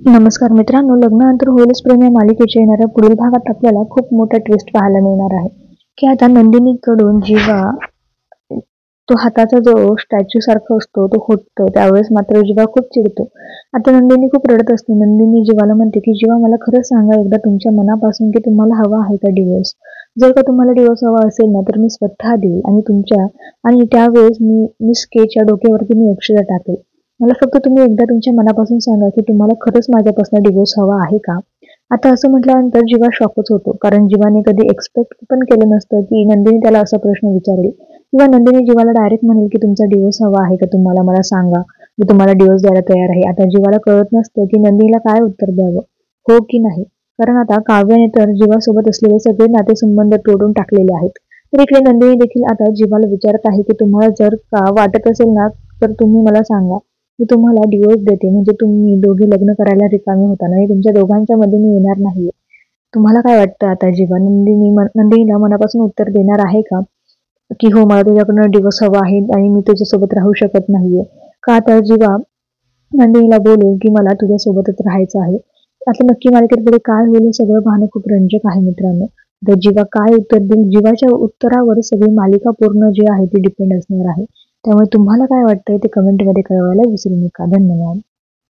नमस्कार मित्रांनो, लग्नानंतर होईलच प्रेम या मालिकेच्या येणाऱ्या पुढील भागात आपल्याला खूप मोठा ट्विस्ट पाहायला मिळणार आहे की आता नंदिनीकडून जेव्हा तो हाताचा जो स्टॅच्यू सारखा असतो तो फुटतो त्यावेळेस मात्र जीवा खूप चिडतो. आता नंदिनी खूप रडत असते. नंदिनी जीवाला म्हणते की जीवा, मला खरंच सांगा एकदा तुमच्या मनापासून की तुम्हाला हवा आहे का डिवोर्स. जर का तुम्हाला डिवोर्स हवा असेल ना तर मी स्वतः देईल आणि त्यावेळेस मी स्केचच्या डोक्यावरती मी अक्षर टाकेल. मला फक्त तुम्ही एकदा तुमच्या मनापासून सांगा की तुम्हाला खरंच माझ्यापासून डिवोर्स हवा आहे का. आता असं म्हटल्यानंतर जीवा शॉकच होतो, कारण जीवाने कधी एक्सपेक्ट पण केलं नसतं की नंदिनी त्याला असा प्रश्न विचारेल किंवा नंदिनी जीवाला डायरेक्ट म्हणेल की तुमचा डिवोर्स हवा आहे का तुम्हाला, मला सांगा, मी तुम्हाला डिवोर्स द्यायला तयार आहे. आता जीवाला कळत नसतं की नंदिनीला काय उत्तर द्यावं, हो की नाही. कारण आता काव्याने तर जीवासोबत असलेले सगळे नातेसंबंध तोडून टाकलेले आहेत. तर इकडे नंदिनी देखील आता जीवाला विचारत आहे की तुम्हाला जर का वाटत असेल ना तर तुम्ही मला सांगा, मी तुम्हाला डिवोर्स देते, म्हणजे तुम्ही दोघे लग्न करायला रिकामे होता आणि तुमच्या दोघांच्या मध्ये मी येणार नाहीये. तुम्हाला काय वाटतं आता जीवा, नंदिनीला मनापासून उत्तर देणार आहे का की हो, मला तुझ्याकडनं डिवोर्स हवा आहे आणि मी तुझ्यासोबत राहू शकत नाहीये. का तर जीवा नंदिनीला बोलेल की मला तुझ्यासोबतच राहायचं आहे. आता नक्की मालिकेत पुढे काय होईल हे सगळं पाहणं खूप रंजक आहे मित्रांनो. तर जीवा काय उत्तर देईल, जीवाच्या उत्तरावर सगळी मालिका पूर्ण जी आहे ती डिपेंड असणार आहे. त्यामुळे तुम्हाला काय वाटतंय ते कमेंटमध्ये कळवायला विसरू नका. धन्यवाद.